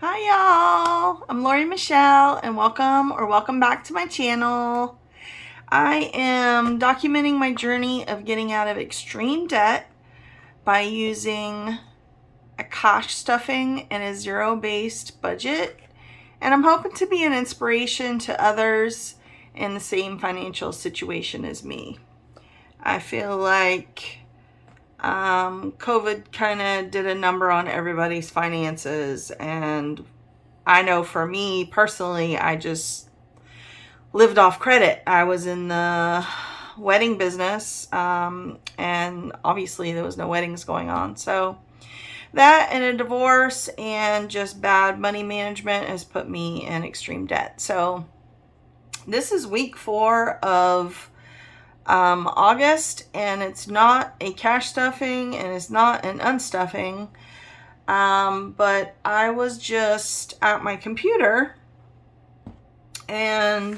Hi y'all, I'm Michele and welcome back to my channel. I am documenting my journey of getting out of extreme debt by using a cash stuffing and a zero-based budget. And I'm hoping to be an inspiration to others in the same financial situation as me. I feel like COVID kind of did a number on everybody's finances, and I know for me personally, I just lived off credit. I was in the wedding business, and obviously there was no weddings going on. So that and a divorce and just bad money management has put me in extreme debt. So this is week 4 of August, and it's not a cash stuffing and it's not an unstuffing. But I was just at my computer and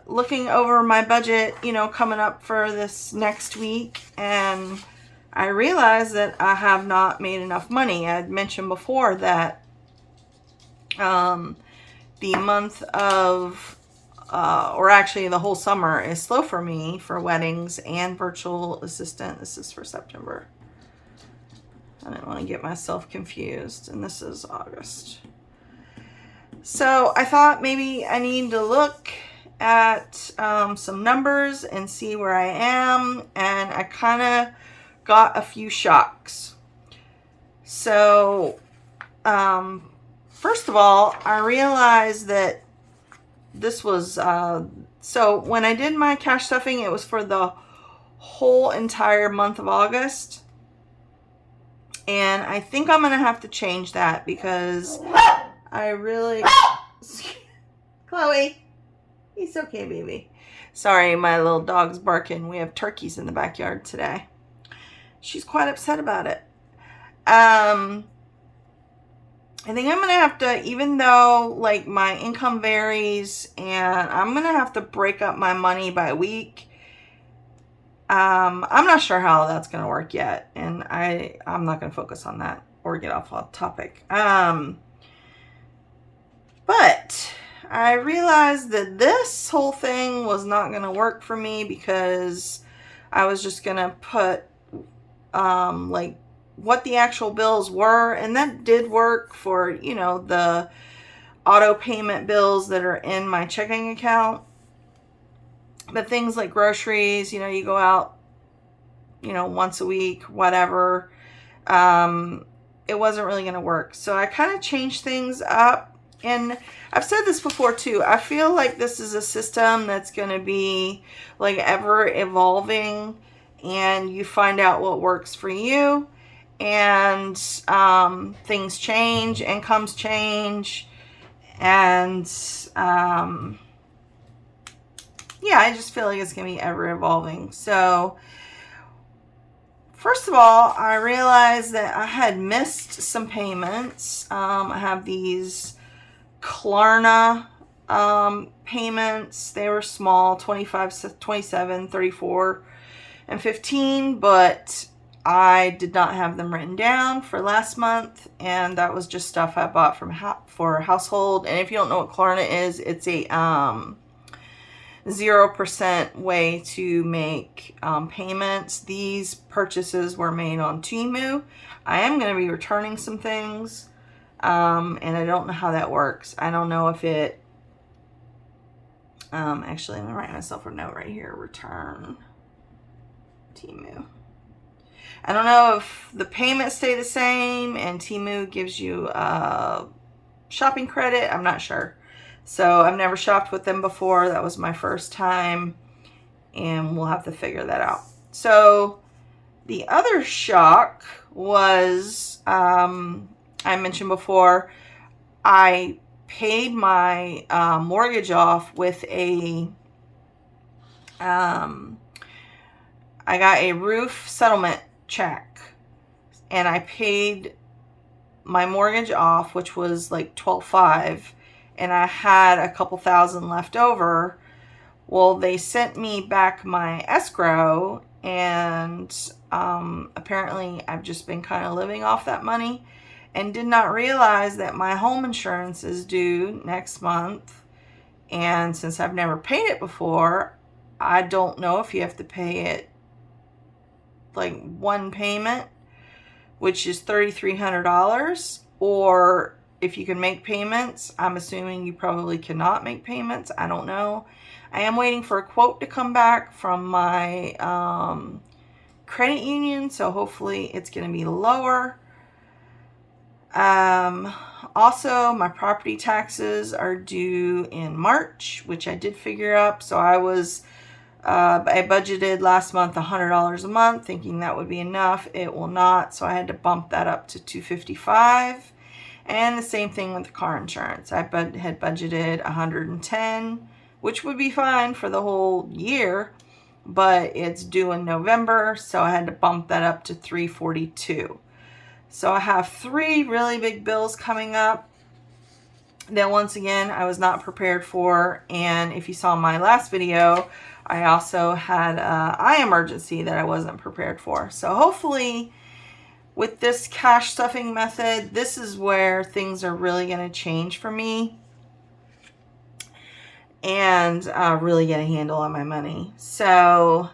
looking over my budget, coming up for this next week, and I realized that I have not made enough money. I had mentioned before that the month of or actually the whole summer is slow for me for weddings and virtual assistant. This is for September. I didn't want to get myself confused, and this is August. So I thought maybe I need to look at some numbers and see where I am, and I kind of got a few shocks. So first of all, I realized that this was so when I did my cash stuffing, it was for the whole entire month of August, and I think I'm gonna have to change that because I really Chloe, it's okay, baby. Sorry, my little dog's barking. We have turkeys in the backyard today. She's quite upset about it. I think I'm going to have to, even though like my income varies, and I'm going to have to break up my money by week. I'm not sure how that's going to work yet, and I'm not going to focus on that or get off topic. But I realized that this whole thing was not going to work for me because I was just going to put like what the actual bills were, and that did work for the auto payment bills that are in my checking account. But things like groceries, you go out once a week, whatever, it wasn't really going to work. So I kind of changed things up, and I've said this before too. I feel like this is a system that's going to be like ever evolving, and you find out what works for you. And things change, incomes change, and yeah, I just feel like it's going to be ever evolving. So first of all, I realized that I had missed some payments. I have these Klarna payments. They were small, 25, 27, 34, and 15, but I did not have them written down for last month, and that was just stuff I bought for household. And if you don't know what Klarna is, it's a 0% way to make payments. These purchases were made on Temu. I am going to be returning some things, and I don't know how that works. I don't know if it actually, let me write myself a note right here. Return Temu. I don't know if the payments stay the same and Temu gives you shopping credit. I'm not sure. So I've never shopped with them before. That was my first time, and we'll have to figure that out. So the other shock was, I mentioned before, I paid my mortgage off with I got a roof settlement check, and I paid my mortgage off, which was like $12,500, and I had a couple thousand left over. Well, they sent me back my escrow, and apparently I've just been kind of living off that money, and did not realize that my home insurance is due next month. And since I've never paid it before, I don't know if you have to pay it like one payment, which is $3,300, or if you can make payments. I'm assuming you probably cannot make payments. I don't know. I am waiting for a quote to come back from my credit union, so hopefully it's going to be lower. Also, my property taxes are due in March, which I did figure up. So I budgeted last month $100 a month, thinking that would be enough. It will not, so I had to bump that up to $255. And the same thing with the car insurance. I had budgeted $110, which would be fine for the whole year, but it's due in November, so I had to bump that up to $342. So I have 3 really big bills coming up that, once again, I was not prepared for. And if you saw my last video, I also had an eye emergency that I wasn't prepared for. So hopefully with this cash stuffing method, this is where things are really going to change for me and really get a handle on my money. So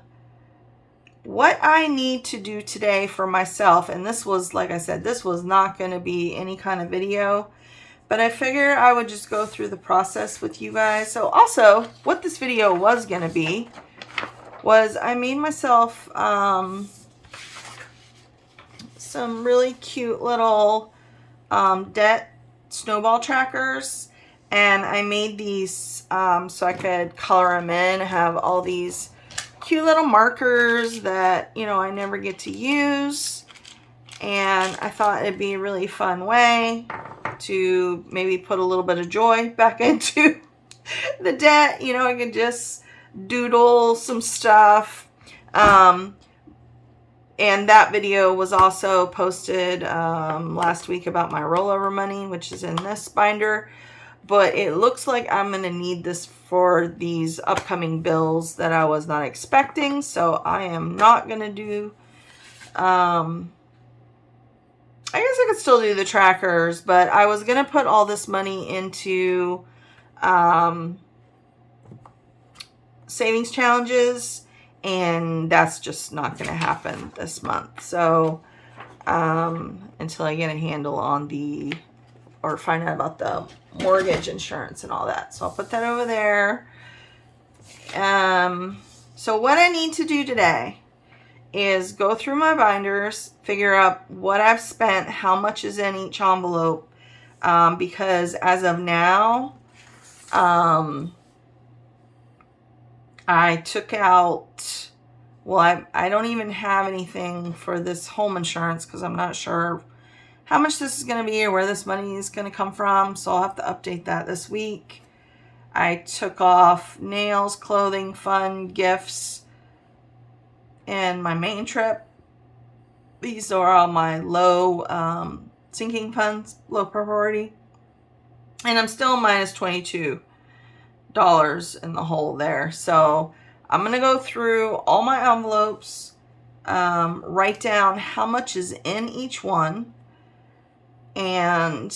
what I need to do today for myself, and this was, like I said, this was not going to be any kind of video, but I figured I would just go through the process with you guys. So also, what this video was going to be was I made myself some really cute little debt snowball trackers, and I made these so I could color them in, have all these cute little markers that, you know, I never get to use. And I thought it'd be a really fun way to maybe put a little bit of joy back into the debt. You know, I could just doodle some stuff. And that video was also posted last week about my rollover money, which is in this binder. But it looks like I'm going to need this for these upcoming bills that I was not expecting. So I am not going to do, I guess I could still do the trackers, but I was going to put all this money into savings challenges, and that's just not going to happen this month. So until I get a handle on or find out about the mortgage insurance and all that. So I'll put that over there. So what I need to do today is go through my binders, figure out what I've spent, how much is in each envelope, because as of now, I took out, well, I don't even have anything for this home insurance because I'm not sure how much this is going to be or where this money is going to come from. So I'll have to update that this week. I took off nails, clothing, fun, gifts, and my main trip. These are all my low sinking funds, low priority. And I'm still minus $22 in the hole there. So I'm going to go through all my envelopes, write down how much is in each one, and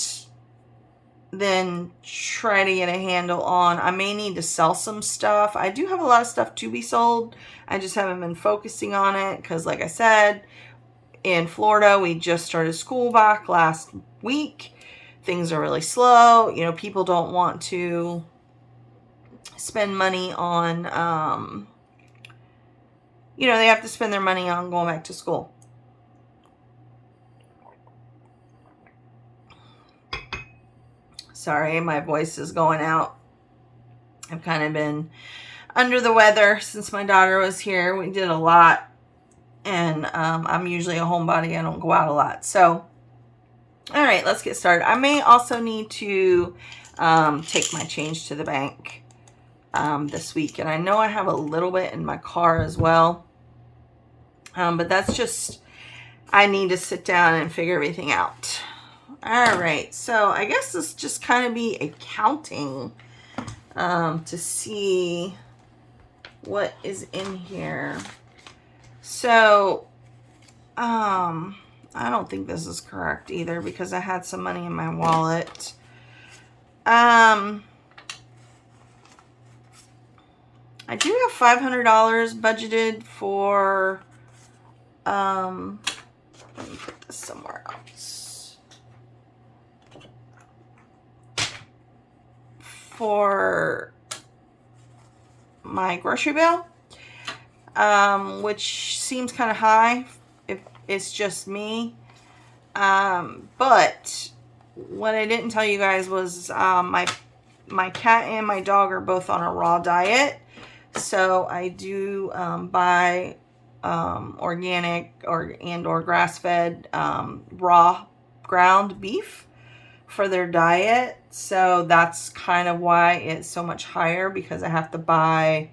then try to get a handle on, I may need to sell some stuff. I do have a lot of stuff to be sold. I just haven't been focusing on it because, like I said, in Florida, we just started school back last week. Things are really slow. You know, people don't want to spend money on, you know, they have to spend their money on going back to school. Sorry, my voice is going out. I've kind of been under the weather since my daughter was here. We did a lot, and I'm usually a homebody. I don't go out a lot. So, all right, let's get started. I may also need to take my change to the bank this week, and I know I have a little bit in my car as well, but that's just, I need to sit down and figure everything out. All right, so I guess this just kind of be a counting to see what is in here. So I don't think this is correct either because I had some money in my wallet. I do have $500 budgeted for, let me put this somewhere else. For my grocery bill, which seems kind of high if it's just me. But what I didn't tell you guys was my cat and my dog are both on a raw diet. So I do buy organic or grass-fed raw ground beef for their diet. So that's kind of why it's so much higher, because I have to buy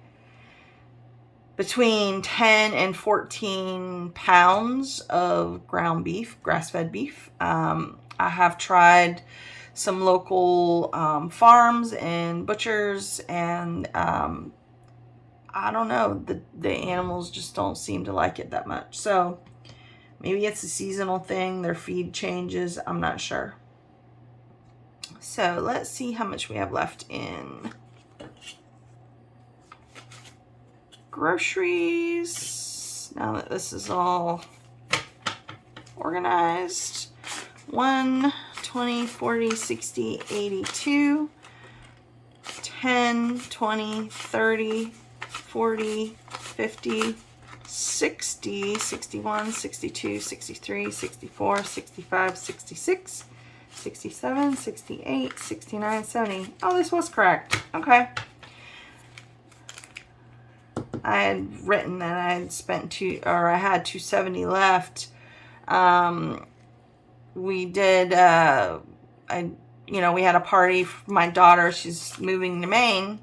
between 10 and 14 pounds of ground beef, grass-fed beef. I have tried some local farms and butchers, and I don't know, the animals just don't seem to like it that much. So maybe it's a seasonal thing, their feed changes, I'm not sure. So let's see how much we have left in groceries now that this is all organized. 1, 20, 40, 60, 82, 10, 20, 30, 40, 50, 60, 61, 62, 63, 64, 65, 66, 67, 68, 69, 70. Oh, this was correct. Okay. I had written that I had spent I had 270 left. We did, we had a party for my daughter. She's moving to Maine.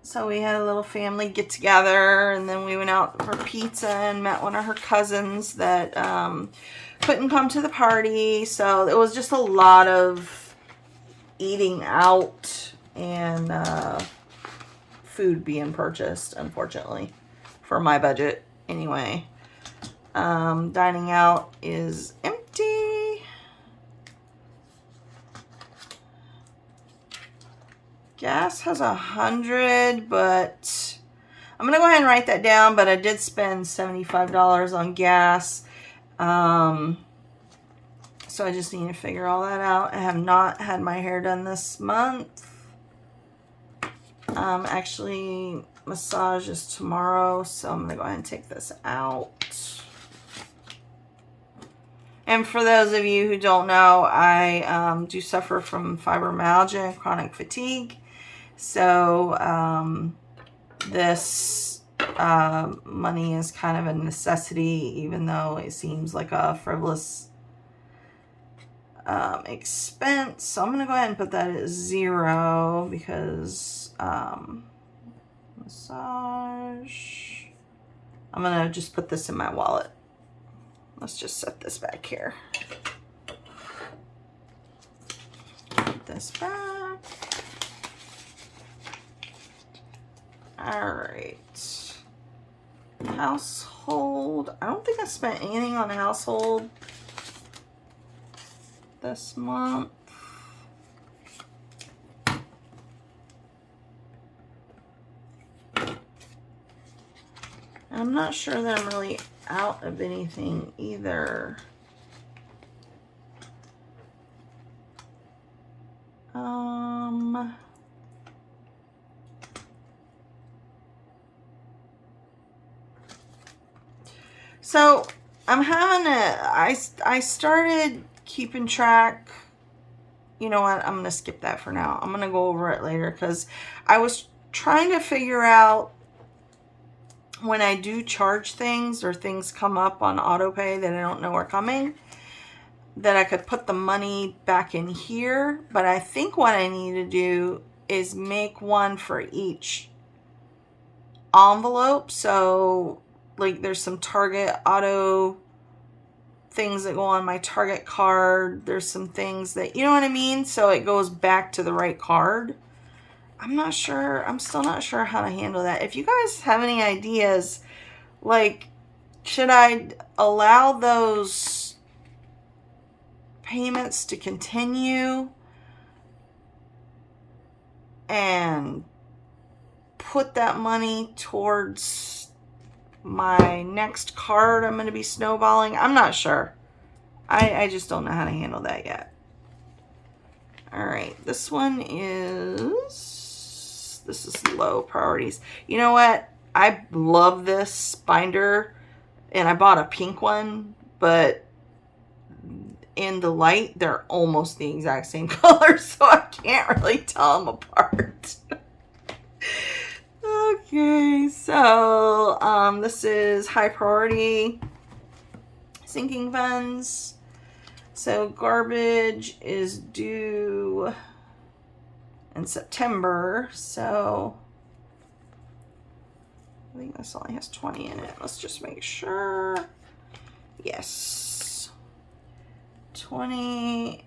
So we had a little family get together, and then we went out for pizza and met one of her cousins that couldn't come to the party. So it was just a lot of eating out and food being purchased, unfortunately, for my budget anyway. Dining out is empty. Gas has 100, but I'm gonna go ahead and write that down. But I did spend $75 on gas, so I just need to figure all that out. I have not had my hair done this month. Actually, massage is tomorrow, so I'm gonna go ahead and take this out. And for those of you who don't know, I do suffer from fibromyalgia and chronic fatigue. So this money is kind of a necessity, even though it seems like a frivolous expense. So I'm going to go ahead and put that at 0 because massage. I'm going to just put this in my wallet. Let's just set this back here. Put this back. All right. Household. I don't think I spent anything on household this month. I'm not sure that I'm really out of anything either. So I'm having I started keeping track. You know what? I'm going to skip that for now. I'm going to go over it later because I was trying to figure out when I do charge things or things come up on auto pay that I don't know are coming, that I could put the money back in here. But I think what I need to do is make one for each envelope. So like there's some Target auto things that go on my Target card. There's some things that, you know what I mean? So it goes back to the right card. I'm not sure. I'm still not sure how to handle that. If you guys have any ideas Like, should I allow those payments to continue and put that money towards my next card I'm going to be snowballing? I'm not sure. I just don't know how to handle that yet. All right, this is low priorities. You know what? I love this binder, and I bought a pink one, but in the light, they're almost the exact same color, so I can't really tell them apart. Okay, so this is high priority sinking funds. So garbage is due in September, so I think this only has 20 in it. Let's just make sure. Yes. 20.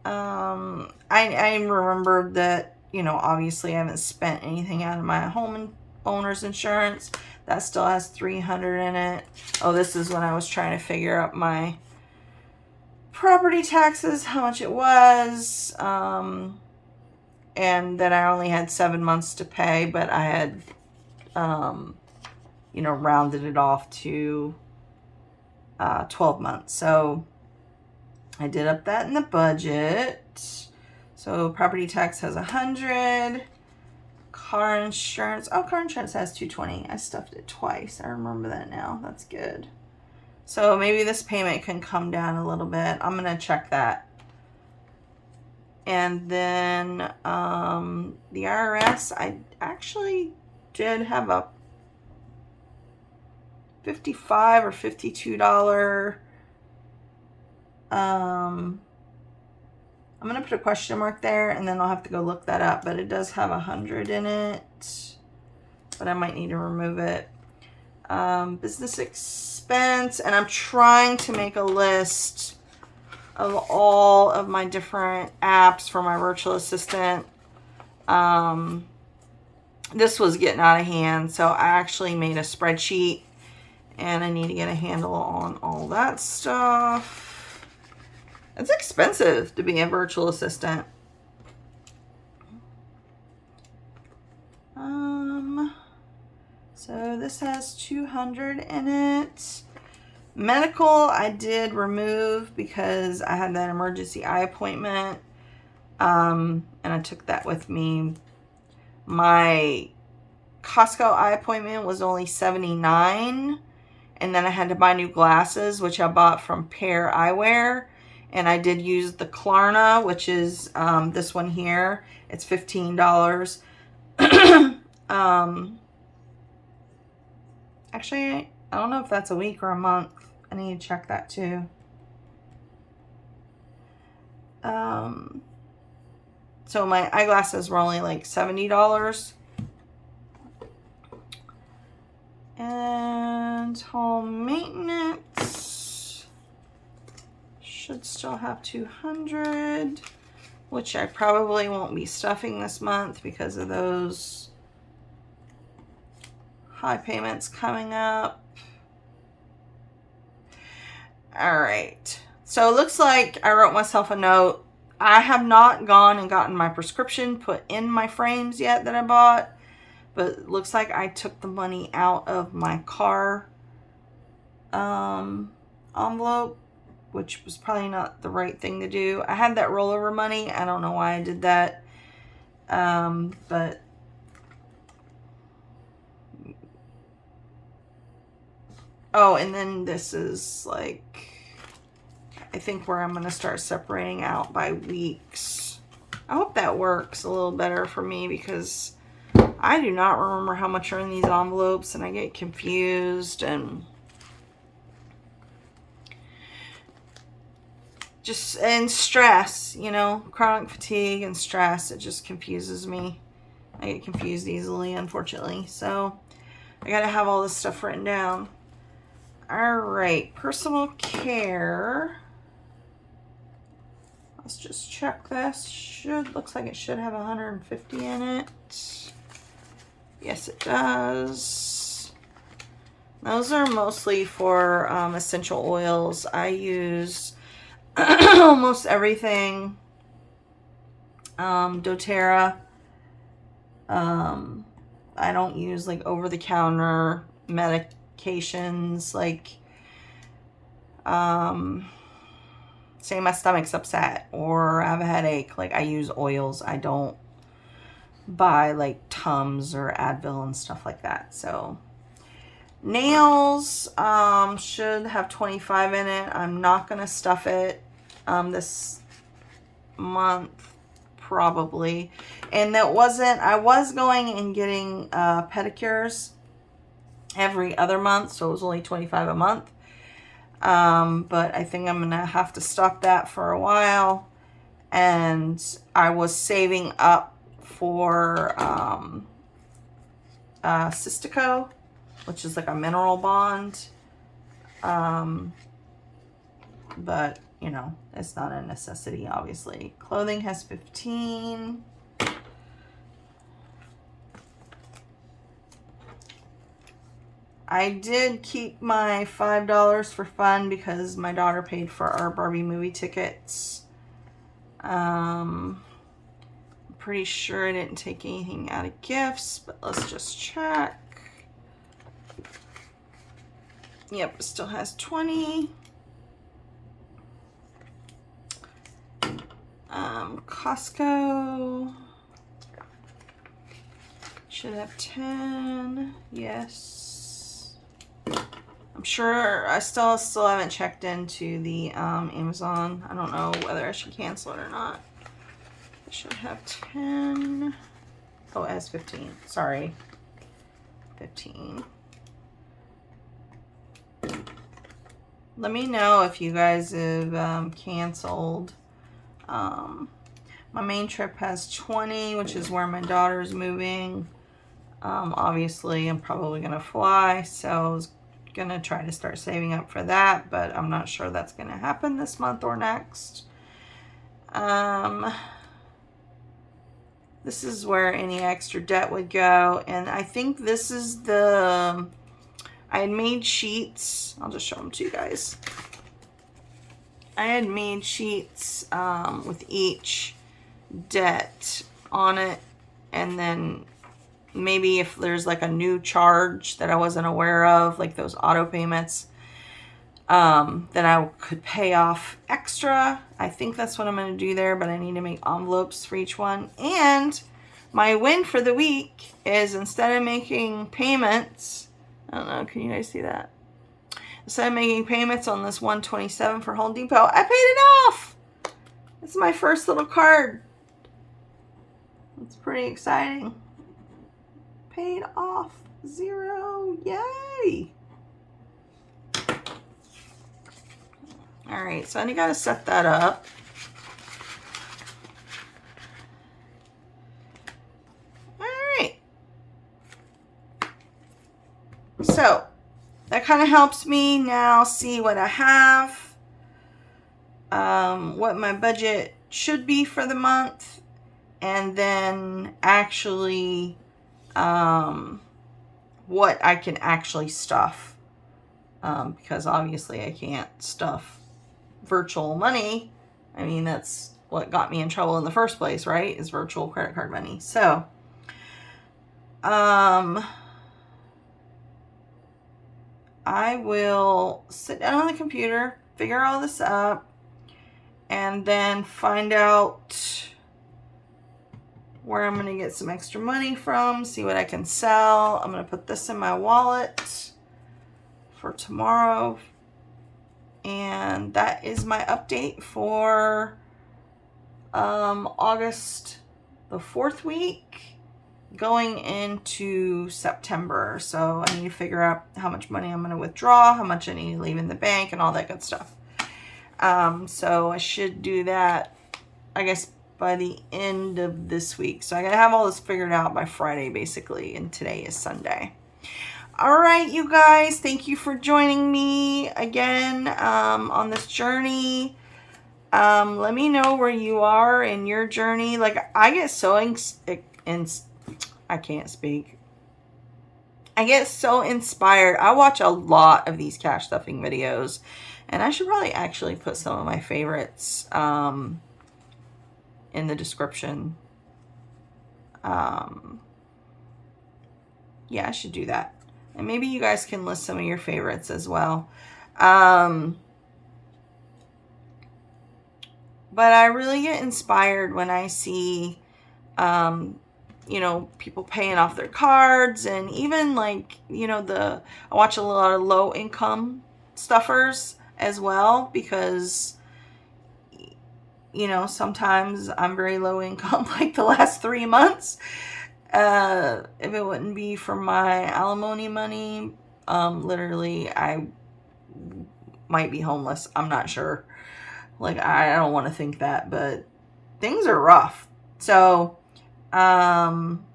I remembered that, obviously I haven't spent anything out of my homeowner's insurance. That still has 300 in it. Oh, this is when I was trying to figure out my property taxes, how much it was, and that I only had 7 months to pay, but I had, rounded it off to 12 months. So I did up that in the budget. So property tax has 100. Car insurance. Oh, car insurance has 220. I stuffed it twice. I remember that now. That's good. So maybe this payment can come down a little bit. I'm going to check that. And then the IRS, I actually did have a $55 or $52. I'm going to put a question mark there, and then I'll have to go look that up. But it does have 100 in it, but I might need to remove it. Business expense, and I'm trying to make a list of all of my different apps for my virtual assistant. This was getting out of hand, so I actually made a spreadsheet, and I need to get a handle on all that stuff. It's expensive to be a virtual assistant. So this has 200 in it. Medical, I did remove because I had that emergency eye appointment. And I took that with me. My Costco eye appointment was only $79. And then I had to buy new glasses, which I bought from Pair Eyewear. And I did use the Klarna, which is this one here. It's $15. Actually, I don't know if that's a week or a month. I need to check that too. So my eyeglasses were only like $70. And home maintenance should still have 200, which I probably won't be stuffing this month because of those high payments coming up. All right. So it looks like I wrote myself a note. I have not gone and gotten my prescription put in my frames yet that I bought, but it looks like I took the money out of my car envelope, which was probably not the right thing to do. I had that rollover money. I don't know why I did that. But oh, and then this is like, I think where I'm going to start separating out by weeks. I hope that works a little better for me because I do not remember how much are in these envelopes and I get confused and stress, chronic fatigue and stress. It just confuses me. I get confused easily, unfortunately. So I got to have all this stuff written down. All right, personal care. Let's just check this. Looks like it should have 150 in it. Yes, it does. Those are mostly for essential oils. I use almost everything. doTERRA. I don't use like over-the-counter medications. Like, say my stomach's upset or I have a headache. Like, I use oils. I don't buy like Tums or Advil and stuff like that. So nails should have 25 in it. I'm not gonna stuff it this month probably. And that wasn't, I was going and getting pedicures every other month, so it was only 25 a month. But I think I'm gonna have to stop that for a while. And I was saving up for Cystico, which is like a mineral bond. But, you know, it's not a necessity, obviously. Clothing has 15. I did keep my $5 for fun because my daughter paid for our Barbie movie tickets. I'm pretty sure I didn't take anything out of gifts, but let's just check. Yep, it still has 20. Costco should have 10. Yes. I'm sure I still haven't checked into the Amazon. I don't know whether I should cancel it or not. I should have 10. Oh, it has 15. Sorry. 15. Let me know if you guys have canceled. My main trip has 20, which is where my daughter's moving. Obviously, I'm probably going to fly, so I was going to try to start saving up for that, but I'm not sure that's going to happen this month or next. This is where any extra debt would go, and I think this is the... I had made sheets. I'll just show them to you guys. I had made sheets with each debt on it, and then maybe if there's like a new charge that I wasn't aware of, like those auto payments, then I could pay off extra. I think that's what I'm going to do there, but I need to make envelopes for each one. And my win for the week is instead of making payments, I don't know, can you guys see that? Instead of making payments on this 127 for Home Depot, I paid it off. It's my first little card. It's pretty exciting. Paid off. 0. Yay. All right, so I got to set that up. All right. So that kind of helps me now see what I have, what my budget should be for the month, and then actually what I can actually stuff, because obviously I can't stuff virtual money. I mean, that's what got me in trouble in the first place, right? Is virtual credit card money. So I will sit down on the computer, figure all this up, and then find out where I'm going to get some extra money from, see what I can sell. I'm going to put this in my wallet for tomorrow. And that is my update for August, the 4th week, going into September. So I need to figure out how much money I'm going to withdraw, how much I need to leave in the bank, and all that good stuff. So I should do that, I guess, by the end of this week. So I gotta have all this figured out by Friday, basically, and today is Sunday. All right, you guys, thank you for joining me again on this journey. Let me know where you are in your journey. Like, I get so I can't speak. I get so inspired. I watch a lot of these cash stuffing videos, and I should probably actually put some of my favorites in the description. Yeah, I should do that. And maybe you guys can list some of your favorites as well. But I really get inspired when I see, you know, people paying off their cards, and even like, you know, I watch a lot of low income stuffers as well, because, you know, sometimes I'm very low income, like the last 3 months. If it wouldn't be for my alimony money, literally I might be homeless. I'm not sure. Like, I don't want to think that, but things are rough. So, plan.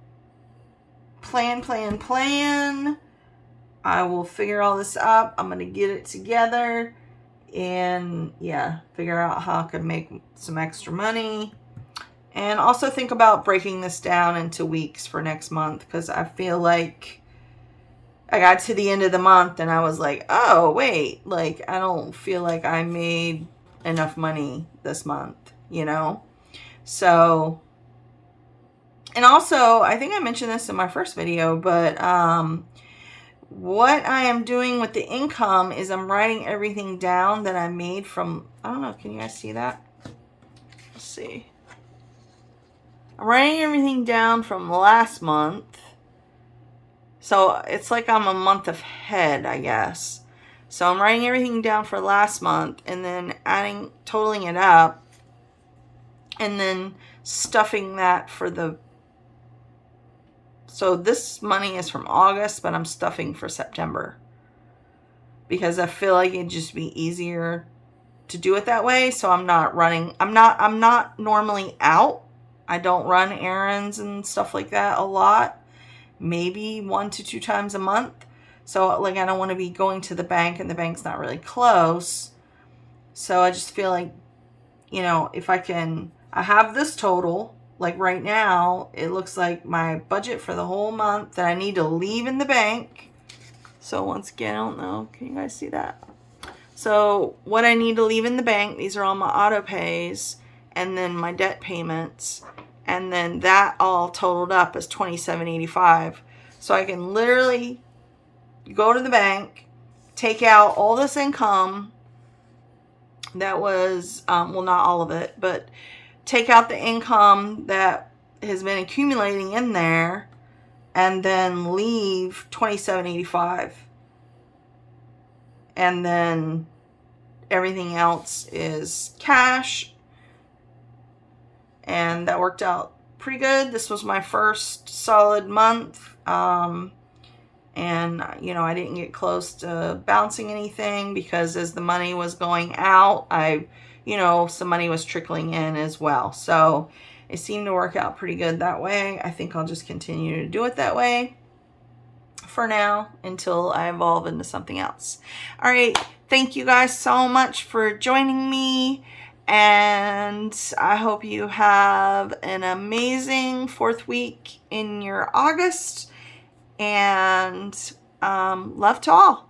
I will figure all this up. I'm going to get it together and, yeah, figure out how I could make some extra money. And also think about breaking this down into weeks for next month, because I feel like I got to the end of the month and I was like, oh, wait, like, I don't feel like I made enough money this month, you know? So, and also, I think I mentioned this in my first video, but what I am doing with the income is I'm writing everything down that I made from, I don't know, can you guys see that? Let's see. I'm writing everything down from last month. So it's like I'm a month ahead, I guess. So I'm writing everything down for last month and then totaling it up and then stuffing that for so this money is from August, but I'm stuffing for September, because I feel like it'd just be easier to do it that way. So I'm not normally out. I don't run errands and stuff like that a lot. Maybe 1 to 2 times a month. So like, I don't want to be going to the bank and the bank's not really close. So I just feel like, you know, if I have this total, like right now, it looks like my budget for the whole month that I need to leave in the bank. So once again, I don't know, can you guys see that? So what I need to leave in the bank, these are all my auto pays and then my debt payments. And then that all totaled up as $27.85. So I can literally go to the bank, take out all this income that was, well, not all of it, but take out the income that has been accumulating in there, and then leave $27.85. And then everything else is cash. And that worked out pretty good. This was my first solid month. And, you know, I didn't get close to bouncing anything, because as the money was going out, you know, some money was trickling in as well. So it seemed to work out pretty good that way. I think I'll just continue to do it that way for now until I evolve into something else. All right. Thank you guys so much for joining me. And I hope you have an amazing 4th week in your August. And love to all.